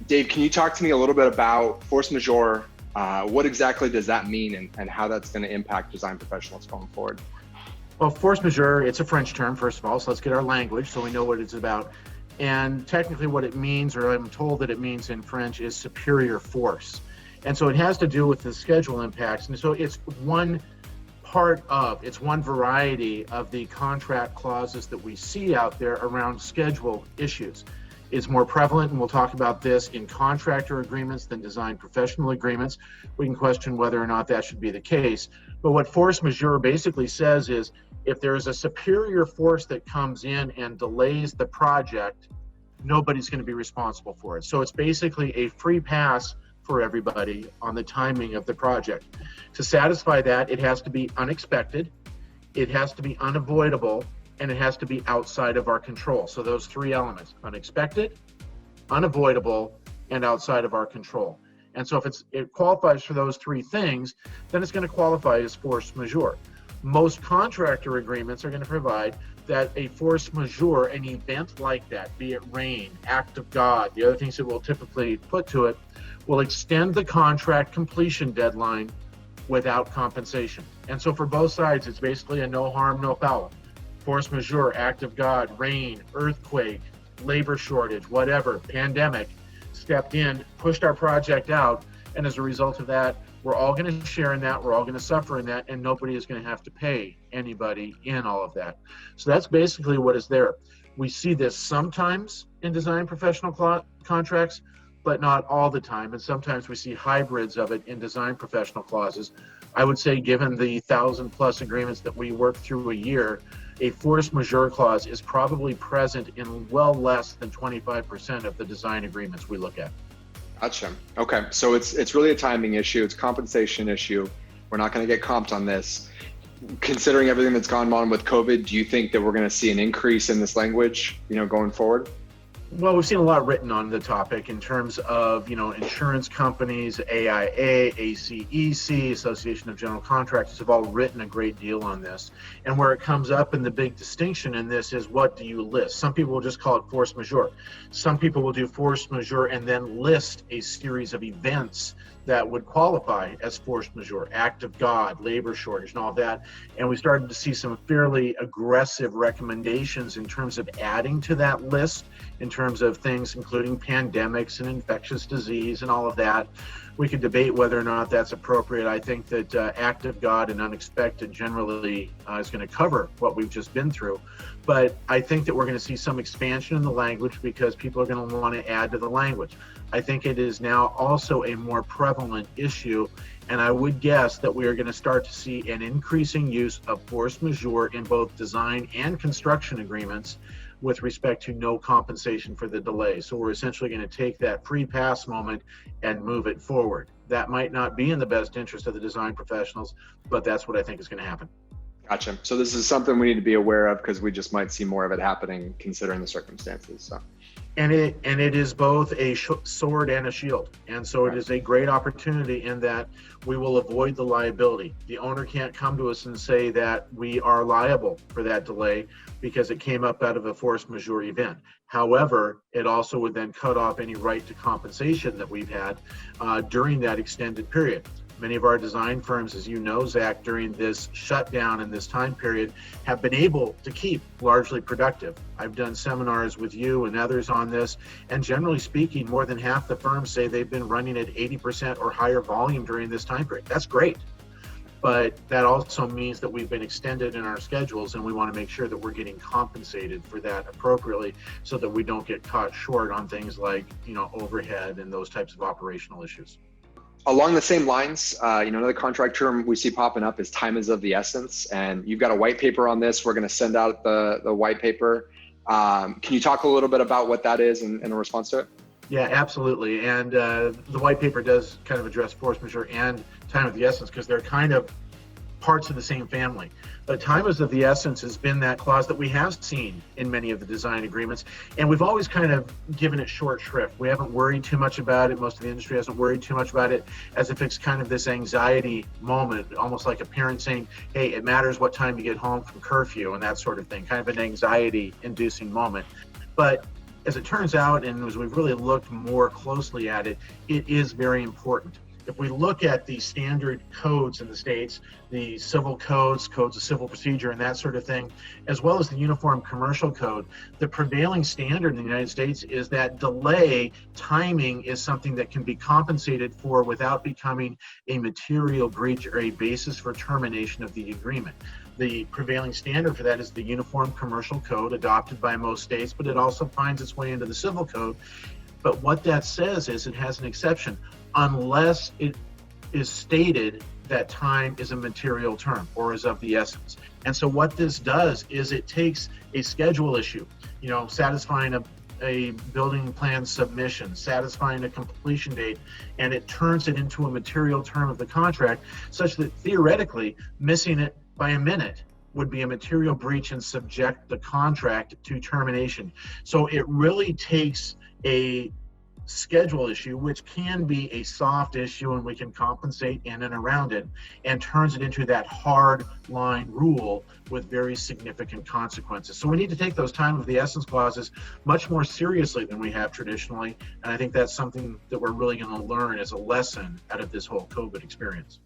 Dave, can you talk to me a little bit about force majeure? What exactly does that mean and how that's going to impact design professionals going forward? Well, force majeure, it's a French term, first of all, so let's get our language so we know what it's about. And technically what it means, or I'm told that it means in French, is superior force. And so it has to do with the schedule impacts. And so it's one variety of the contract clauses that we see out there around schedule issues. It's more prevalent, and we'll talk about this in contractor agreements than design professional agreements. We can question whether or not that should be the case. But what force majeure basically says is if there is a superior force that comes in and delays the project, nobody's going to be responsible for it. So it's basically a free pass for everybody on the timing of the project. To satisfy that, it has to be unexpected, it has to be unavoidable, and it has to be outside of our control. So those three elements: unexpected, unavoidable, and outside of our control. And so if it qualifies for those three things, then it's going to qualify as force majeure. Most contractor agreements are going to provide that a force majeure, an event like that, be it rain, act of God, the other things that we'll typically put to it, will extend the contract completion deadline without compensation. And so for both sides, it's basically a no harm, no foul. Force majeure, act of God, rain, earthquake, labor shortage, whatever, pandemic, stepped in, pushed our project out, and as a result of that, we're all going to share in that, we're all going to suffer in that, and nobody is going to have to pay anybody in all of that. So that's basically what is there. We see this sometimes in design professional contracts, but not all the time, and sometimes we see hybrids of it in design professional clauses. I would say, given the 1,000+ agreements that we work through a year, a force majeure clause is probably present in well less than 25% of the design agreements we look at. Gotcha. Okay, so it's really a timing issue. It's a compensation issue. We're not going to get comped on this. Considering everything that's gone on with COVID, do you think that we're going to see an increase in this language, going forward? Well, we've seen a lot written on the topic in terms of, insurance companies, AIA, ACEC, Association of General Contractors have all written a great deal on this. And where it comes up, and the big distinction in this is, what do you list? Some people will just call it force majeure. Some people will do force majeure and then list a series of events that would qualify as force majeure, act of God, labor shortage, and all that. And we started to see some fairly aggressive recommendations in terms of adding to that list, in terms of things including pandemics and infectious disease and all of that. We could debate whether or not that's appropriate. I think that act of God and unexpected generally is going to cover what we've just been through. But I think that we're going to see some expansion in the language because people are going to want to add to the language. I think it is now also a more prevalent issue, and I would guess that we are going to start to see an increasing use of force majeure in both design and construction agreements with respect to no compensation for the delay. So we're essentially going to take that free pass moment and move it forward. That might not be in the best interest of the design professionals, but that's what I think is going to happen. Gotcha. So this is something we need to be aware of because we just might see more of it happening considering the circumstances. So. And it is both a sword and a shield. And so it is a great opportunity in that we will avoid the liability. The owner can't come to us and say that we are liable for that delay because it came up out of a force majeure event. However, it also would then cut off any right to compensation that we've had during that extended period. Many of our design firms, as you know, Zach, during this shutdown and this time period, have been able to keep largely productive. I've done seminars with you and others on this, and generally speaking, more than half the firms say they've been running at 80% or higher volume during this time period. That's great. But that also means that we've been extended in our schedules, and we want to make sure that we're getting compensated for that appropriately so that we don't get caught short on things like, overhead and those types of operational issues. Along the same lines, another contract term we see popping up is time is of the essence, and you've got a white paper on this. We're going to send out the white paper. Can you talk a little bit about what that is and a response to it? Yeah, absolutely. And the white paper does kind of address force majeure and time of the essence because they're kind of parts of the same family. But time is of the essence has been that clause that we have seen in many of the design agreements, and we've always kind of given it short shrift. We haven't worried too much about it. Most of the industry hasn't worried too much about it, as if it's kind of this anxiety moment, almost like a parent saying, hey, it matters what time you get home from curfew and that sort of thing, kind of an anxiety inducing moment. But as it turns out, and as we've really looked more closely at it, it is very important. If we look at the standard codes in the states, the civil codes, codes of civil procedure, and that sort of thing, as well as the Uniform Commercial Code, the prevailing standard in the United States is that delay timing is something that can be compensated for without becoming a material breach or a basis for termination of the agreement. The prevailing standard for that is the Uniform Commercial Code, adopted by most states, but it also finds its way into the Civil Code. But what that says is it has an exception, unless it is stated that time is a material term or is of the essence. And so what this does is it takes a schedule issue, satisfying a building plan submission, satisfying a completion date, and it turns it into a material term of the contract, such that theoretically missing it by a minute would be a material breach and subject the contract to termination. So it really takes a schedule issue, which can be a soft issue and we can compensate in and around it, and turns it into that hard line rule with very significant consequences. So we need to take those time of the essence clauses much more seriously than we have traditionally, and I think that's something that we're really going to learn as a lesson out of this whole COVID experience.